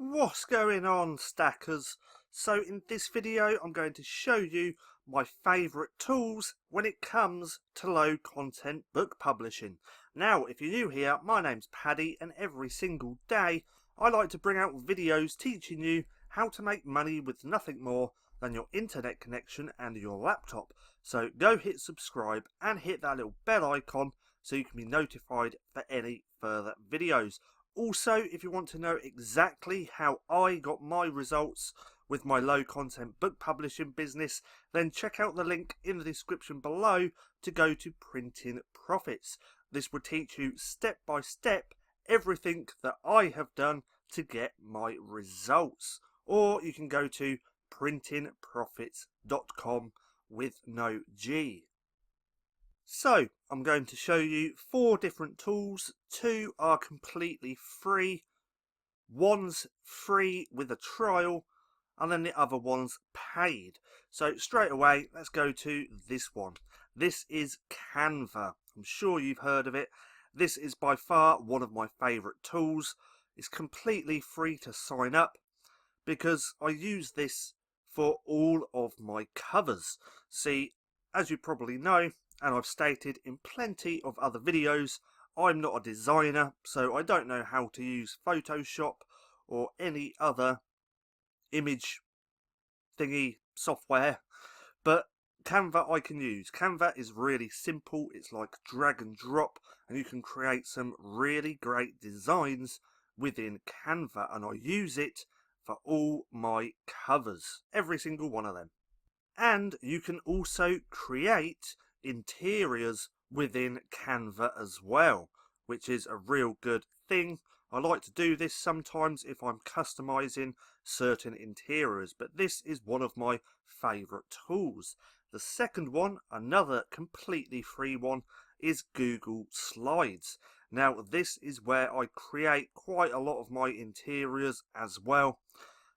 What's going on, stackers? So in this video I'm going to show you my favourite tools when it comes to low content book publishing. Now if you're new here, my name's Paddy and every single day I like to bring out videos teaching you how to make money with nothing more than your internet connection and your laptop. So go hit subscribe and hit that little bell icon so you can be notified for any further videos. Also, if you want to know exactly how I got my results with my low content book publishing business, then check out the link in the description below to go to Printing Profits. This will teach you step by step everything that I have done to get my results. Or you can go to printingprofits.com with no G. So, I'm going to show you 4 different tools. 2 are completely free, one's free with a trial, and then the other one's paid. So straight away, let's go to this one. This is Canva. I'm sure you've heard of it. This is by far one of my favourite tools. It's completely free to sign up because I use this for all of my covers. See, as you probably know, and I've stated in plenty of other videos, I'm not a designer, so I don't know how to use Photoshop or any other image thingy software, but Canva I can use. Canva is really simple. It's like drag and drop, and you can create some really great designs within Canva, and I use it for all my covers, every single one of them. And you can also create interiors within Canva as well, which is a real good thing. I like to do this sometimes if I'm customizing certain interiors, but this is one of my favorite tools. The second one, another completely free one, is Google Slides. Now this is where I create quite a lot of my interiors as well,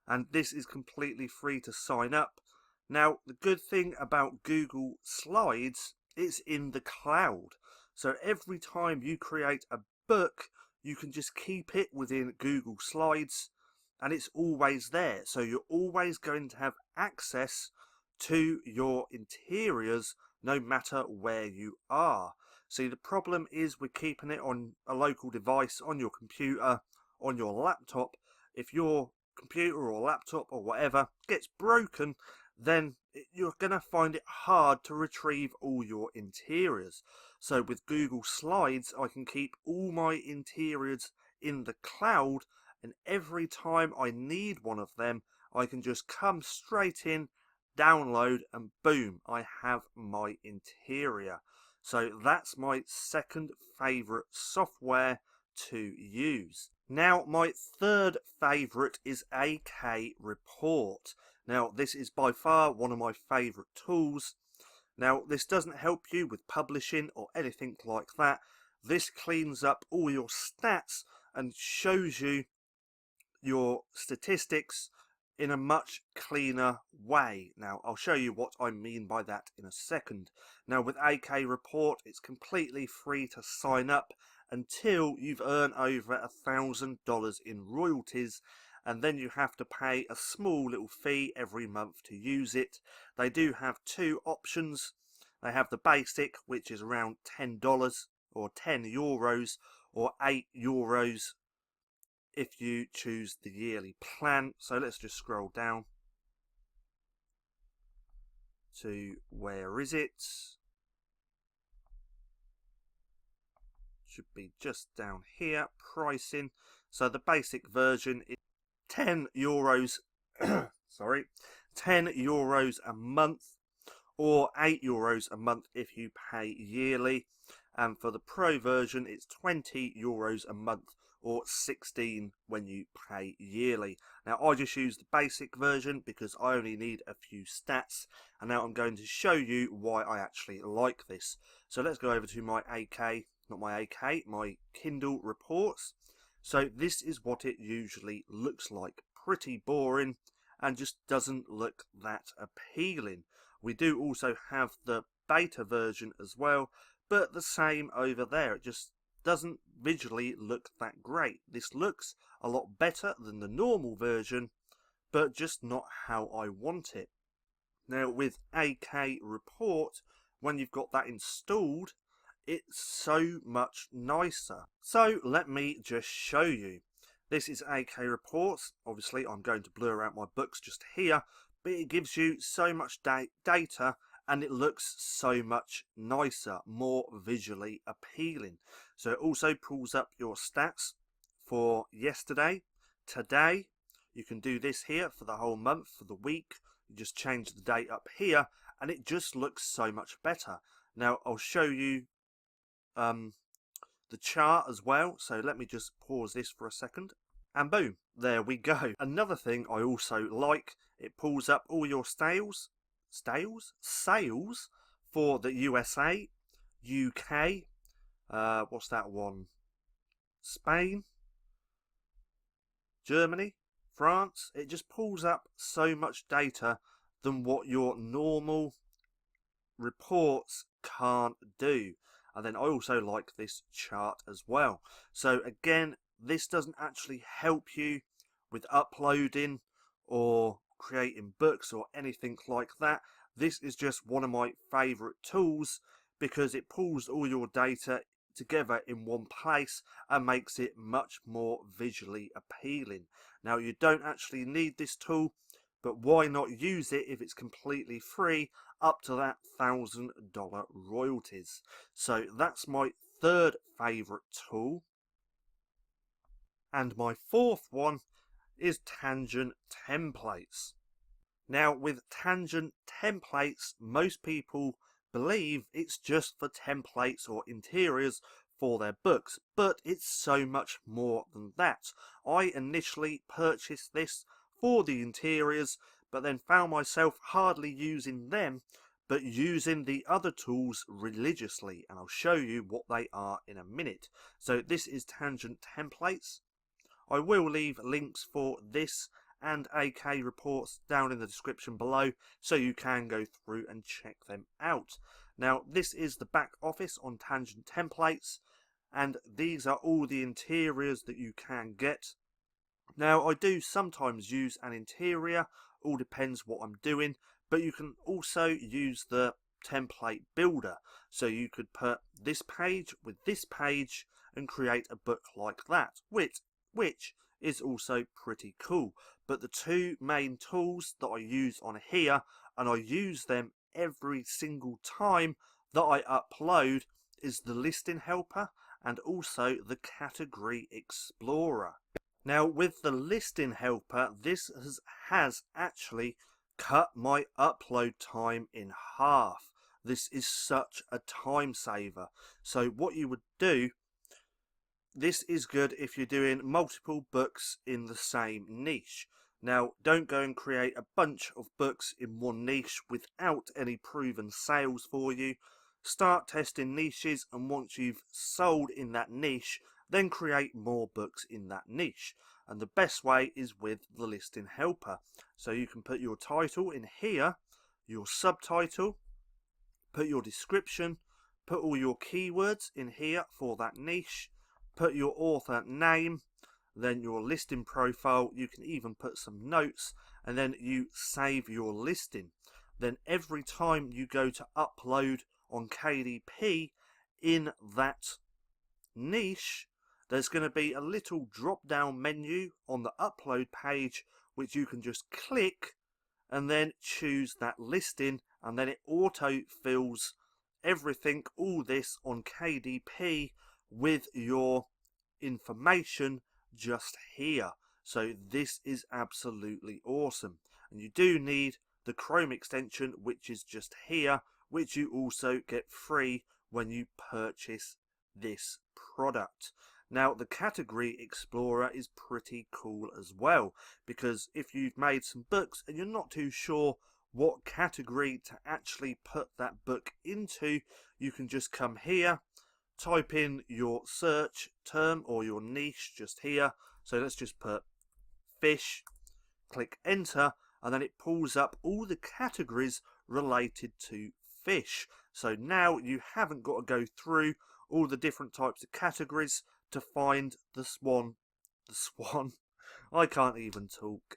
and this is completely free to sign up. Now, the good thing about Google Slides, it's in the cloud. So every time you create a book, you can just keep it within Google Slides and it's always there. So you're always going to have access to your interiors no matter where you are. See, the problem is we're keeping it on a local device, on your computer, on your laptop. If your computer or laptop or whatever gets broken, then you're going to find it hard to retrieve all your interiors. So with Google Slides, I can keep all my interiors in the cloud, and every time I need one of them, I can just come straight in, download, and boom, I have my interior. So that's my second favourite software to use. Now, my third favourite is AKAY Report. Now, this is by far one of my favourite tools. Now, this doesn't help you with publishing or anything like that. This cleans up all your stats and shows you your statistics in a much cleaner way. Now, I'll show you what I mean by that in a second. Now, with AKAY Report, it's completely free to sign up until you've earned over $1,000 in royalties, and then you have to pay a small little fee every month to use it. They do have 2 options. They have the basic, which is around $10 or €10 or €8 if you choose the yearly plan. So let's just scroll down to, where is it? Should be just down here, pricing. So the basic version is €10 sorry, €10 a month, or €8 a month if you pay yearly. And for the pro version, it's €20 a month, or 16 when you pay yearly. Now I just use the basic version because I only need a few stats, and now I'm going to show you why I actually like this. So let's go over to my my Kindle reports. So this is what it usually looks like. Pretty boring and just doesn't look that appealing. We do also have the beta version as well, but the same over there. It just doesn't visually look that great. This looks a lot better than the normal version, but just not how I want it. Now with AKAY Report, when you've got that installed, it's so much nicer. So let me just show you. This is AKAY Reports. Obviously I'm going to blur out my books just here, but it gives you so much data and it looks so much nicer, more visually appealing. So it also pulls up your stats for yesterday, today. You can do this here for the whole month, for the week. You just change the date up here and it just looks so much better. Now I'll show you the chart as well, so let me just pause this for a second, and boom, there we go. Another thing I also like, it pulls up all your sales for the USA, UK, what's that one, Spain, Germany, France. It just pulls up so much data than what your normal reports can't do. And then I also like this chart as well. So again, this doesn't actually help you with uploading or creating books or anything like that. This is just one of my favorite tools because it pulls all your data together in one place and makes it much more visually appealing. Now you don't actually need this tool, but why not use it if it's completely free up to that $1,000 royalties? So that's my third favorite tool. And my fourth one is tangent templates. Now with tangent templates, most people believe it's just for templates or interiors for their books, but it's so much more than that. I initially purchased this for the interiors, but then found myself hardly using them, but using the other tools religiously, and I'll show you what they are in a minute. So this is tangent templates. I will leave links for this and AKAY Reports down in the description below, so you can go through and check them out. Now this is the back office on tangent templates, and these are all the interiors that you can get. Now I do sometimes use an interior, all depends what I'm doing, but you can also use the template builder. So you could put this page with this page and create a book like that, which is also pretty cool. But the two main tools that I use on here, and I use them every single time that I upload, is the listing helper and also the category explorer. Now with the listing helper, this has actually cut my upload time in half. This is such a time saver. So what you would do, this is good if you're doing multiple books in the same niche. Now don't go and create a bunch of books in one niche without any proven sales for you. Start testing niches, and once you've sold in that niche, then create more books in that niche. And the best way is with the listing helper. So you can put your title in here, your subtitle, put your description, put all your keywords in here for that niche, put your author name, then your listing profile. You can even put some notes, and then you save your listing. Then every time you go to upload on KDP in that niche, there's going to be a little drop down menu on the upload page which you can just click and then choose that listing, and then it auto fills everything, all this on KDP with your information just here. So this is absolutely awesome, and you do need the Chrome extension, which is just here, which you also get free when you purchase this product. Now the category explorer is pretty cool as well, because if you've made some books and you're not too sure what category to actually put that book into, you can just come here, type in your search term or your niche just here. So let's just put fish, click enter, and then it pulls up all the categories related to fish. So now you haven't got to go through all the different types of categories to find the swan. I can't even talk.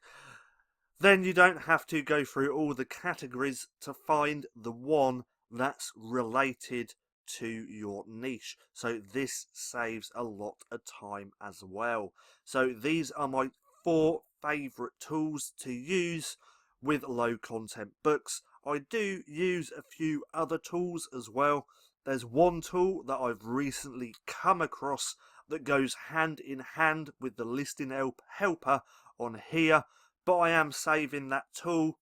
Then you don't have to go through all the categories to find the one that's related to your niche. So this saves a lot of time as well. So these are my 4 favorite tools to use with low content books. I do use a few other tools as well. There's one tool that I've recently come across that goes hand in hand with the listing helper on here, but I am saving that tool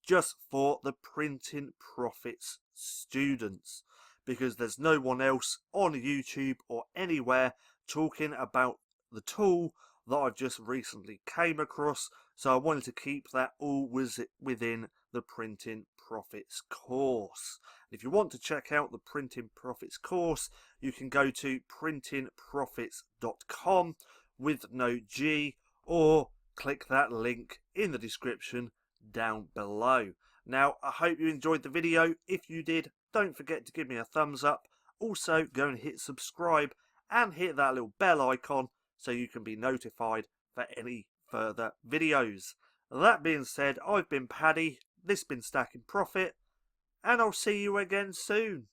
just for the Printing Profits students, because there's no one else on YouTube or anywhere talking about the tool that I've just recently came across, so I wanted to keep that all within the Printing Profits course. If you want to check out the Printing Profits course, you can go to printingprofits.com with no G, or click that link in the description down below. Now, I hope you enjoyed the video. If you did, don't forget to give me a thumbs up. Also, go and hit subscribe and hit that little bell icon so you can be notified for any further videos. That being said, I've been Paddy, this has been Stacking Profit, and I'll see you again soon.